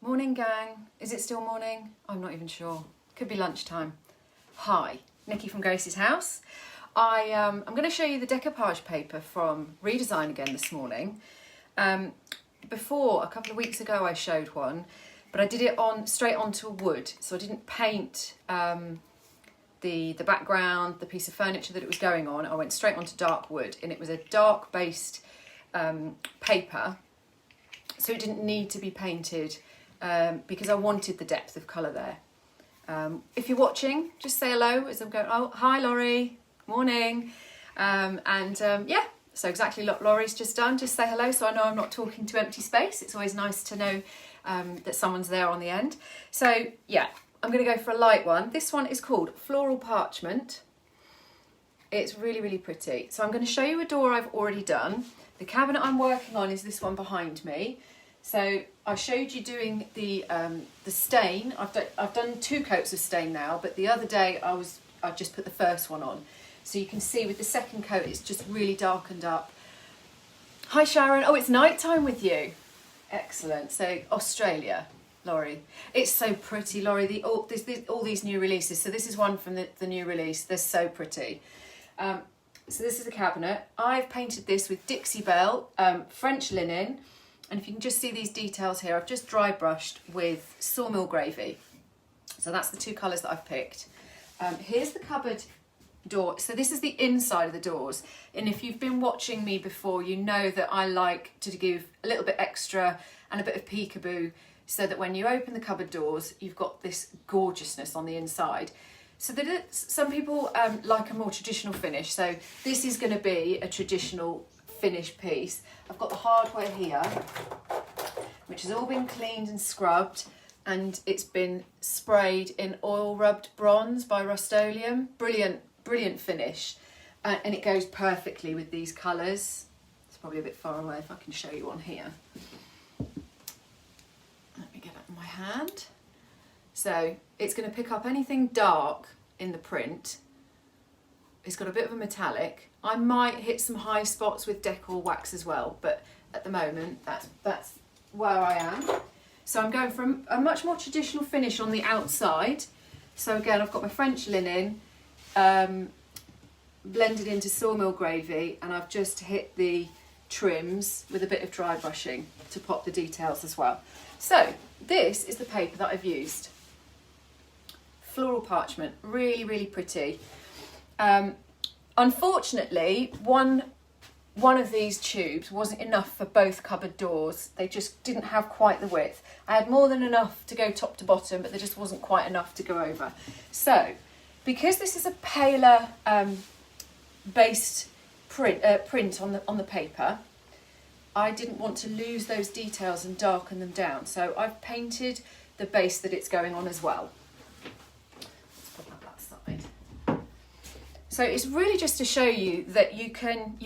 Morning, gang. Is it still morning? I'm not even sure. Could be lunchtime. Hi, Nikki from Grace's house. I'm going to show you the decoupage paper from Redesign again this morning. Before, a couple of weeks ago, I showed one, but I did it straight onto a wood. So I didn't paint the background, the piece of furniture that it was going on. I went straight onto dark wood, and it was a dark based paper. So it didn't need to be painted because I wanted the depth of colour there. If you're watching, just say hello as I'm going, oh, hi Laurie, morning. Yeah, so exactly what Laurie's just done, just say hello so I know I'm not talking to empty space. It's always nice to know that someone's there on the end. So yeah, I'm going to go for a light one. This one is called Floral Parchment. It's really, really pretty. So I'm going to show you a door I've already done. The cabinet I'm working on is this one behind me. So I showed you doing the stain. I've done 2 coats of stain now, but the other day I just put the first one on. So you can see with the second coat it's just really darkened up. Hi Sharon. Oh, it's night time with you. Excellent. So Australia, Laurie. It's so pretty, Laurie. All these new releases. So this is one from the new release. They're so pretty. So this is the cabinet. I've painted this with Dixie Belle, French linen. And if you can just see these details here, I've just dry brushed with sawmill gravy. So that's the 2 colours that I've picked. Here's the cupboard door. So this is the inside of the doors. And if you've been watching me before, you know that I like to give a little bit extra and a bit of peekaboo so that when you open the cupboard doors, you've got this gorgeousness on the inside. So some people like a more traditional finish. So this is going to be a traditional finish piece. I've got the hardware here, which has all been cleaned and scrubbed, and it's been sprayed in oil rubbed bronze by Rust-Oleum. Brilliant, brilliant finish, and it goes perfectly with these colours. It's probably a bit far away if I can show you on here. Let me get it in my hand. So it's going to pick up anything dark in the print. It's got a bit of a metallic. I might hit some high spots with decor wax as well, but at the moment that's where I am. So I'm going for a much more traditional finish on the outside. So again, I've got my French linen blended into sawmill gravy, and I've just hit the trims with a bit of dry brushing to pop the details as well. So this is the paper that I've used. Floral Parchment, really, really pretty. Unfortunately, one of these tubes wasn't enough for both cupboard doors. They just didn't have quite the width. I had more than enough to go top to bottom, but there just wasn't quite enough to go over. So, because this is a paler based print on the paper, I didn't want to lose those details and darken them down. So I've painted the base that it's going on as well. So it's really just to show you that you can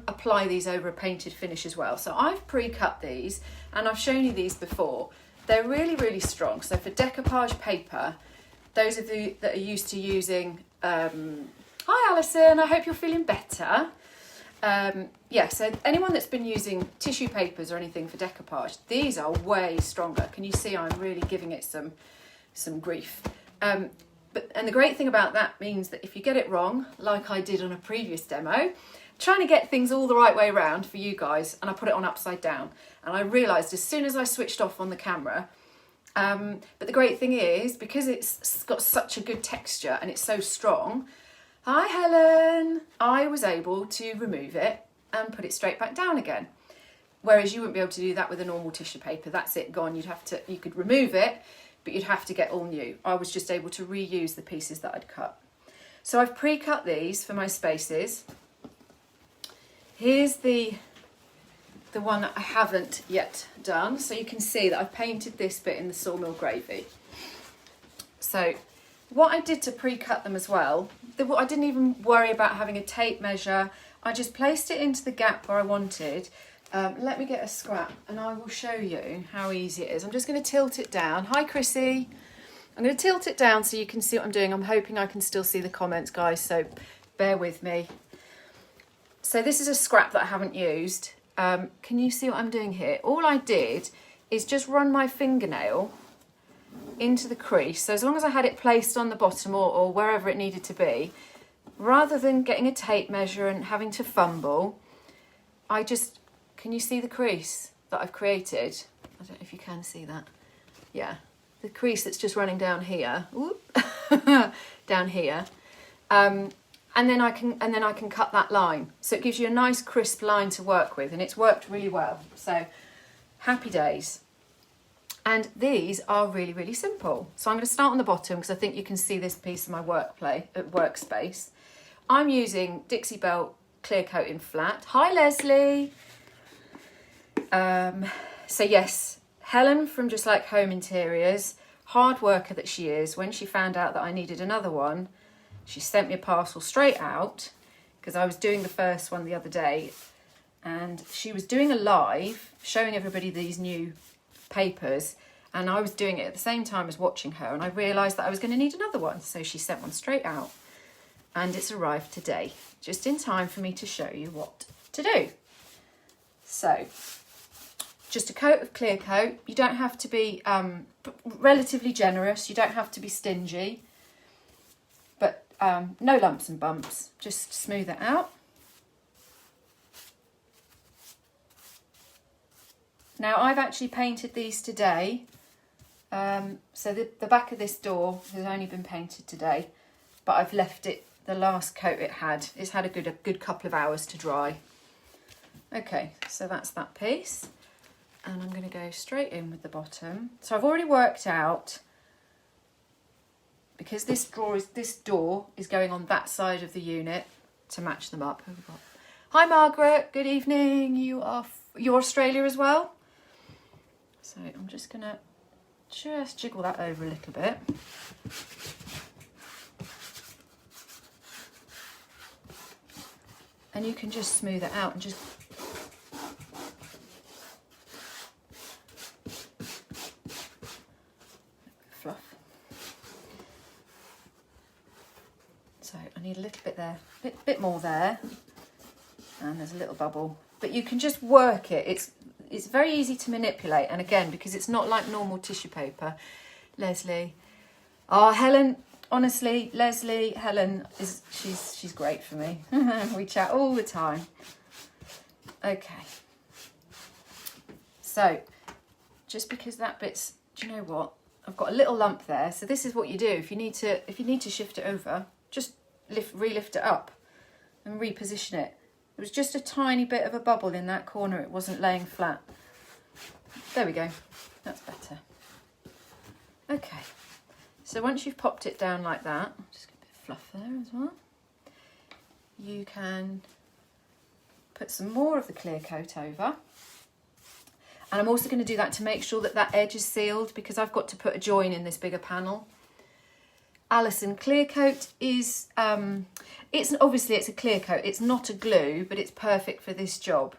apply these over a painted finish as well. So I've pre-cut these, and I've shown you these before. They're really, really strong. So for decoupage paper, those of you that are used to using, hi Alison, I hope you're feeling better. Yeah, so anyone that's been using tissue papers or anything for decoupage, these are way stronger. Can you see I'm really giving it some grief? And the great thing about that means that if you get it wrong, like I did on a previous demo, trying to get things all the right way around for you guys, and I put it on upside down. And I realised as soon as I switched off on the camera, but the great thing is, because it's got such a good texture and it's so strong, hi Helen, I was able to remove it and put it straight back down again. Whereas you wouldn't be able to do that with a normal tissue paper. That's it, gone. You could remove it, but you'd have to get all new. I was just able to reuse the pieces that I'd cut. So I've pre-cut these for my spaces. Here's the one that I haven't yet done. So you can see that I've painted this bit in the sawmill gravy. So what I did to pre-cut them as well, I didn't even worry about having a tape measure. I just placed it into the gap where I wanted. Let me get a scrap and I will show you how easy it is. I'm just going to tilt it down. Hi Chrissy. I'm going to tilt it down so you can see what I'm doing. I'm hoping I can still see the comments, guys, so bear with me. So this is a scrap that I haven't used. Can you see what I'm doing here? All I did is just run my fingernail into the crease. So as long as I had it placed on the bottom or wherever it needed to be, rather than getting a tape measure and having to fumble, I just, can you see the crease that I've created? I don't know if you can see that. Yeah, the crease that's just running down here, down here. And then I can cut that line. So it gives you a nice crisp line to work with, and it's worked really well. So happy days. And these are really, really simple. So I'm going to start on the bottom because I think you can see this piece of my workspace. I'm using Dixie Belle Clear Coat in Flat. Hi, Leslie. So yes, Helen from Just Like Home Interiors, hard worker that she is, when she found out that I needed another one, she sent me a parcel straight out because I was doing the first one the other day, and she was doing a live showing everybody these new papers, and I was doing it at the same time as watching her, and I realised that I was going to need another one, so she sent one straight out, and it's arrived today, just in time for me to show you what to do. So just a coat of clear coat. You don't have to be relatively generous, you don't have to be stingy, but no lumps and bumps, just smooth it out. Now I've actually painted these today, so the back of this door has only been painted today, but I've left it, the last coat it's had a good couple of hours to dry. Okay, so that's that piece, and I'm going to go straight in with the bottom. So I've already worked out, because this door is going on that side of the unit to match them up. Who have we got? Hi Margaret, good evening. You're Australia as well? So I'm just going to just jiggle that over a little bit. And you can just smooth it out and just fluff. So I need a little bit there, bit more there, and there's a little bubble. But you can just work it. It's very easy to manipulate, and again, because it's not like normal tissue paper. Leslie, oh Helen, honestly, Leslie, Helen she's great for me. We chat all the time. Okay. So, just because that bit's, do you know what? I've got a little lump there. So this is what you do if you need to shift it over. Just re-lift it up and reposition it. It was just a tiny bit of a bubble in that corner. It wasn't laying flat. There we go. That's better. Okay. So once you've popped it down like that, just get a bit of fluff there as well. You can put some more of the clear coat over. And I'm also going to do that to make sure that that edge is sealed, because I've got to put a join in this bigger panel. Alison, clear coat is, it's a clear coat. It's not a glue, but it's perfect for this job.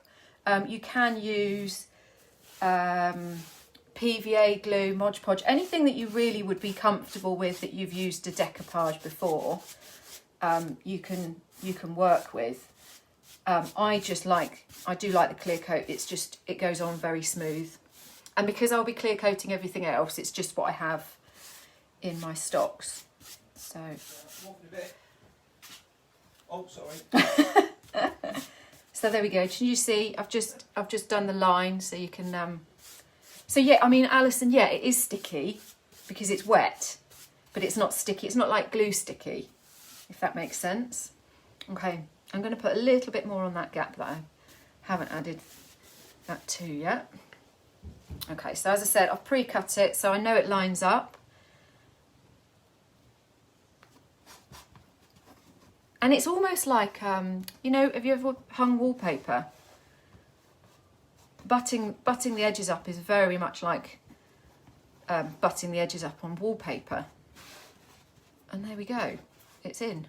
You can use PVA glue, Mod Podge, anything that you really would be comfortable with that you've used a decoupage before. You can work with. I do like the clear coat. It goes on very smooth, and because I'll be clear coating everything else, it's just what I have in my stocks. So. Oh, sorry. So there we go. Can you see? I've just done the line, so you can. So yeah, I mean, Alison, yeah, it is sticky because it's wet, but it's not sticky. It's not like glue sticky, if that makes sense. Okay, I'm going to put a little bit more on that gap that I haven't added that to yet. Okay, so as I said, I've pre-cut it, so I know it lines up. And it's almost like, you know, have you ever hung wallpaper? Butting the edges up is very much like butting the edges up on wallpaper. And there we go, it's in.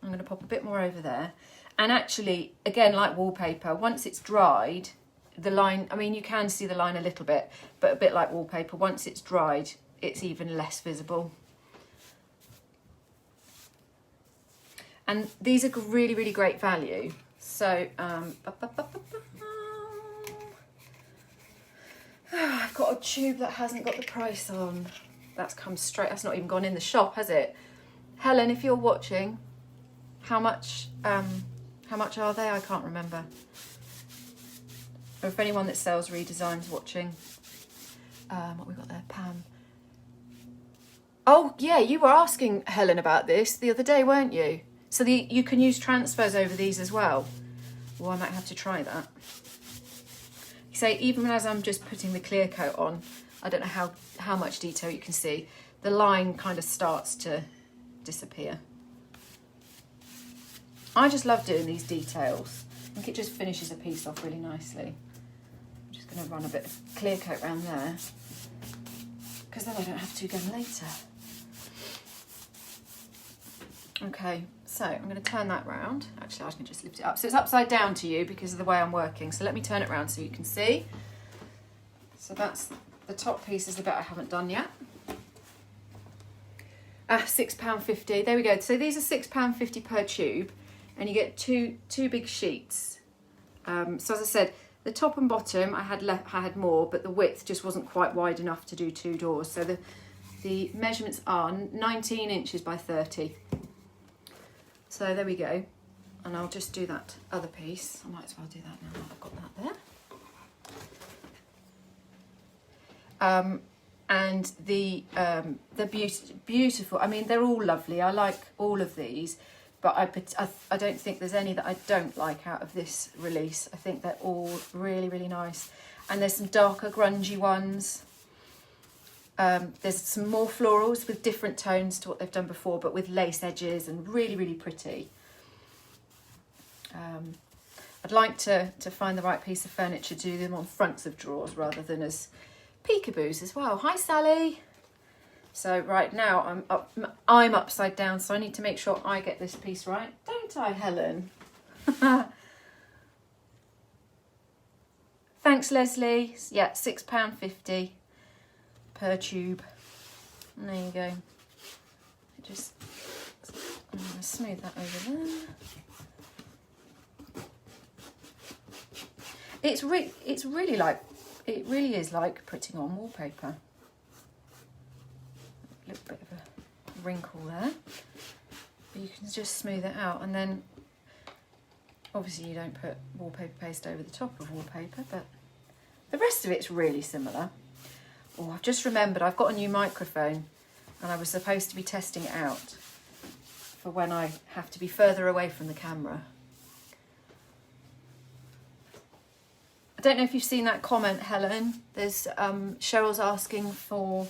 I'm going to pop a bit more over there. And actually, again, like wallpaper, once it's dried, the line, I mean, you can see the line a little bit, but a bit like wallpaper, once it's dried, it's even less visible. And these are really, really great value. So, got a tube that hasn't got the price on. That's come straight, that's not even gone in the shop, has it? Helen, if you're watching, how much are they? I can't remember. Or if anyone that sells Redesign's watching. What we got there, Pam. Oh yeah, you were asking Helen about this the other day, weren't you? So you can use transfers over these as well. Well, I might have to try that. You say, even as I'm just putting the clear coat on, I don't know how much detail you can see, the line kind of starts to disappear. I just love doing these details. I think it just finishes a piece off really nicely. I'm just going to run a bit of clear coat around there, because then I don't have to again later. Okay, so I'm going to turn that round. Actually, I can just lift it up. So it's upside down to you because of the way I'm working. So let me turn it around so you can see. So that's the top piece is the bit I haven't done yet. £6.50. There we go. So these are £6.50 per tube, and you get two big sheets. So as I said, the top and bottom I had more, but the width just wasn't quite wide enough to do 2 doors. So the measurements are 19 inches by 30. So there we go, and I'll just do that other piece. I might as well do that now that I've got that there. And the beautiful. I mean, they're all lovely. I like all of these, but I don't think there's any that I don't like out of this release. I think they're all really, really nice. And there's some darker, grungy ones. There's some more florals with different tones to what they've done before, but with lace edges and really, really pretty. I'd like to find the right piece of furniture to do them on fronts of drawers rather than as peekaboos as well. Hi, Sally. So right now I'm upside down, so I need to make sure I get this piece right. Don't I, Helen? Thanks, Leslie. Yeah, £6.50 per tube. And there you go. I'm going to smooth that over there. It's really like, it really is like putting on wallpaper. A little bit of a wrinkle there, but you can just smooth it out, and then obviously you don't put wallpaper paste over the top of wallpaper, but the rest of it's really similar. Oh, I've just remembered I've got a new microphone, and I was supposed to be testing it out for when I have to be further away from the camera. I don't know if you've seen that comment, Helen. There's Cheryl's asking for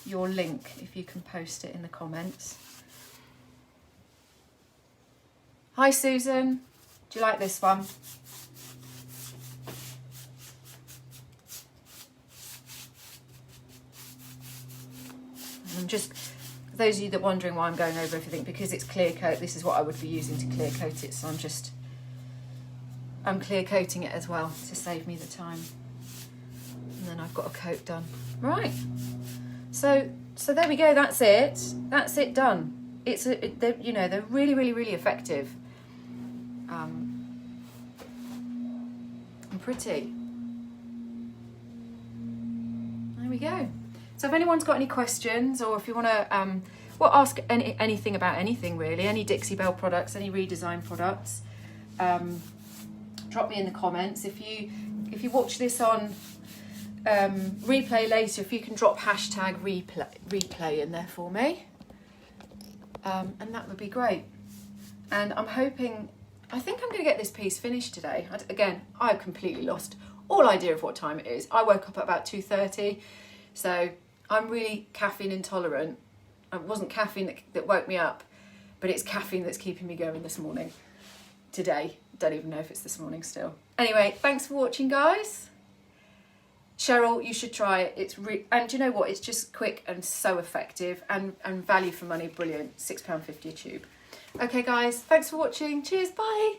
your link, if you can post it in the comments. Hi, Susan. Do you like this one? And just, for those of you that are wondering why I'm going over everything, because it's clear coat, this is what I would be using to clear coat it, so I'm clear coating it as well to save me the time. And then I've got a coat done. Right. So there we go. That's it. That's it done. They're really, really, really effective. And pretty. There we go. So if anyone's got any questions, or if you want to ask anything about anything really, any Dixie Belle products, any Redesign products, drop me in the comments. If you watch this on replay later, if you can drop hashtag replay in there for me, and that would be great. And I think I'm going to get this piece finished today. Again, I've completely lost all idea of what time it is. I woke up at about 2:30, so I'm really caffeine intolerant. It wasn't caffeine that woke me up, but it's caffeine that's keeping me going this morning. Today, don't even know if it's this morning still. Anyway, thanks for watching, guys. Cheryl, you should try it. And do you know what? It's just quick and so effective, and value for money, brilliant. £6.50 a tube. Okay, guys, thanks for watching. Cheers, bye.